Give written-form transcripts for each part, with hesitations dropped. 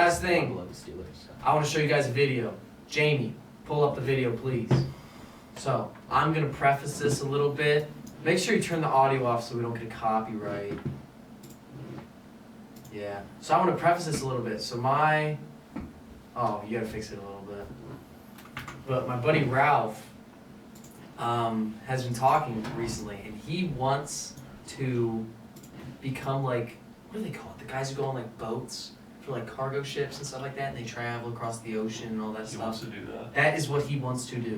last thing. Love the Steelers. I want to show you guys a video. Jamie, pull up the video, please. So, I'm going to preface this a little bit. Make sure you turn the audio off so we don't get a copyright. Yeah. So, I want to preface this a little bit. So, oh, you got to fix it a little bit. But my buddy Ralph has been talking recently, and he wants to become like, what do they call it? The guys who go on like boats for like cargo ships and stuff like that, and they travel across the ocean and all that He stuff. wants to do that. That is what he wants to do.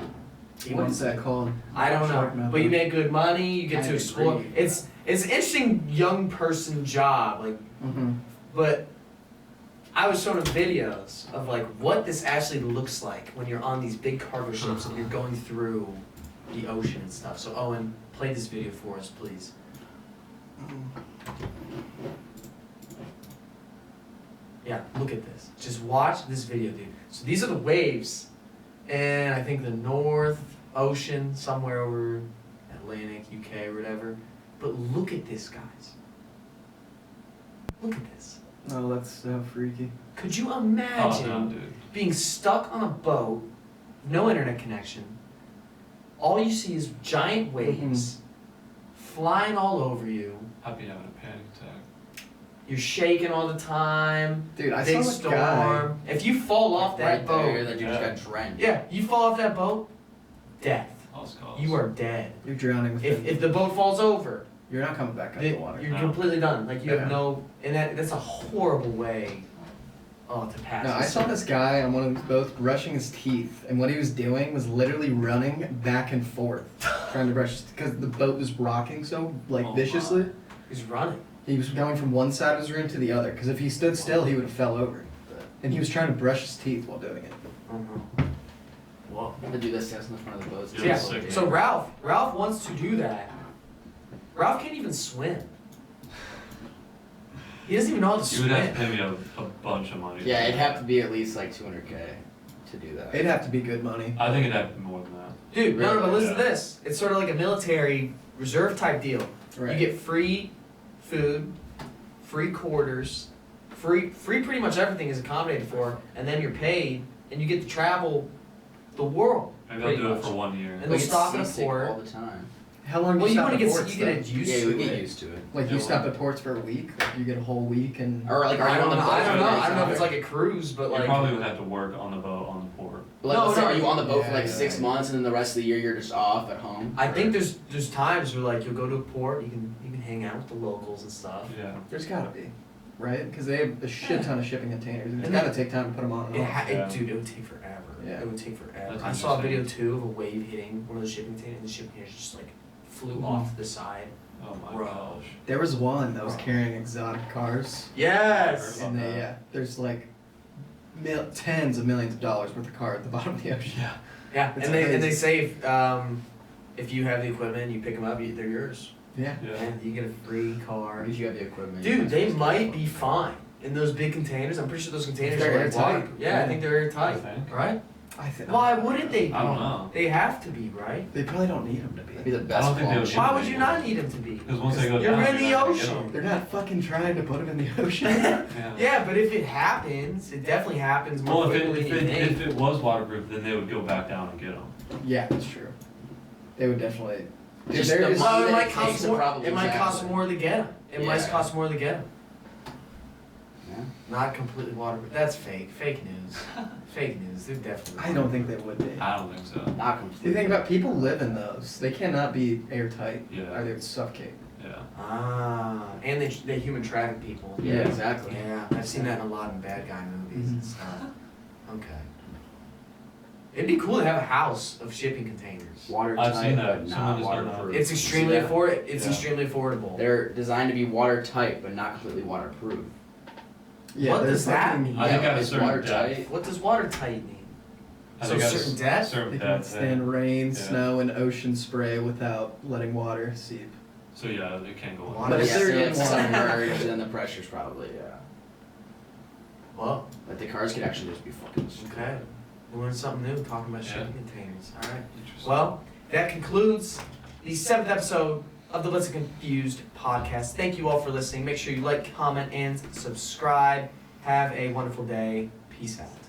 What's that called? I don't Shark know, method. but you make good money. You get I to explore. agree. It's an interesting young person job, like. Mm-hmm. But I was showing him videos of like what this actually looks like when you're on these big cargo ships and you're going through the ocean and stuff. So Owen, play this video for us, please. Yeah, look at this. Just watch this video, dude. So these are the waves, and I think the North Ocean, somewhere over Atlantic, UK, or whatever. But look at this, guys. Look at this. Oh, that's so freaky. Could you Oh imagine no, dude. being stuck on a boat, no internet connection, all you see is giant waves flying all over you, I'd be having a panic attack. you're shaking all the time, Dude, I big saw a storm. guy. If you fall off that right boat, there, that you just Yeah. got drenched. yeah, you fall off that boat, death. Lost cause. You are dead. You're drowning with If it. the boat falls over, You're not coming back out of the water. you're No. completely done. Like you Yeah. have no, and that's a horrible way, to pass. No, I saw this guy on one of these boats brushing his teeth, and what he was doing was literally running back and forth, trying to brush his because the boat was rocking so like Oh, viciously. my. He's running. He was going from one side of his room to the other, because if he stood still, he would have fell over. And he was trying to brush his teeth while doing it. Whoa. They do this in front of the boats. Yeah, Yeah. sick. So Ralph wants to do that. Ralph can't even swim. He doesn't even know how to You would have to swim. pay me a bunch of money. Yeah, it'd have to be at least like 200K to do that. It'd have to be good money. I think it'd have to be more than that. Dude, no, but listen to Yeah. this. It's sort of like a military reserve type deal. Right. You get free food, free quarters, free pretty much everything is accommodated for, and then you're paid, and you get to travel the world. Maybe I'll pretty do it much. for 1 year. And We they'll get stop at a seasick port. all the time. How long do Well, you you stop want to at get ports, you get though? used Yeah, to we get it. used to it. Like Yeah, you stop well- at ports for a week? Like you get a whole week and... Or like, are I you on don't the know. boat? I don't for know. the I don't know if it's entire- like a cruise, but You like probably would have to work on the boat on the port. Like, No, let's say, no, are you on the boat for like yeah, 6 yeah. months and then the rest of the year you're just off at home? I think there's times where like you'll go to a port, you can hang out with the locals and stuff. Yeah. There's gotta be, right? Because they have a shit ton of shipping containers, and it's And gotta take time to put them on and It off. Yeah. dude, it would take forever. Yeah. It would take forever. That's I saw a video interesting. too of a wave hitting one of the shipping containers, and the shipping containers just like flew Mhm. off to the side. Oh my Bro. gosh. There was one that was carrying exotic cars, Yes. and they, there's like tens of millions of dollars worth of car at the bottom of the ocean. Yeah. Yeah, It's and they amazing. say if you have the equipment, you pick them up, they're yours, Yeah. Yeah. and you get a free car. Because you have the equipment. you Dude, might they as well might just be fine in those big containers. I'm pretty sure those containers They're are like airtight. waterproof. Yeah, I Yeah. think they're airtight, I think. right? I think. Why wouldn't they be? I don't know. They have to be, right? They probably don't need them to That'd be be. the best don't think they quality. would Why would you not need them to be? Because once they go You're down, in the you're not gonna get ocean. them. They're not fucking trying to put them in the ocean. Yeah. Yeah, but if it happens, it definitely happens more Well, if quickly than you think. it was waterproof, then they would go back down and get them. Yeah, that's true. They would definitely. Dude, Just there the is- money Well, it that might it cost takes to more. probably It might cost exactly. more to get them. It might Yeah. cost more to get them. Yeah. Not completely waterproof. That's fake. Fake news. Fake news. They're definitely. I don't think they would be. I don't think so. Not Do completely. you think about people live in those? They cannot be airtight. Yeah. Or they would suffocate. Yeah. And they human traffic people. Yeah, Yeah. exactly. Yeah, I've seen that in a lot in bad guy movies and Mhm. stuff. Okay. It'd be cool to have a house of shipping containers. Watertight, I've seen that. but Someone not just done that. waterproof. It's extremely See that? It's Yeah. extremely affordable. They're designed to be watertight, but not completely waterproof. Yeah, What there's does that fucking- mean? I think at a it's certain watertight. depth. What does watertight mean? I So think at a certain depth? Certain They can depth. withstand rain, Yeah. snow, and ocean spray without letting water seep. So yeah, it can't go Water on. But But if yeah, they're so in it's water- submerged, then the pressure's probably, yeah. Well, But the cars could actually just be fucking destroyed. okay. We learned something new talking about Yeah. shipping containers. All right. Interesting. Well, that concludes the 7th episode of the Let's Get Confused podcast. Thank you all for listening. Make sure you like, comment, and subscribe. Have a wonderful day. Peace out.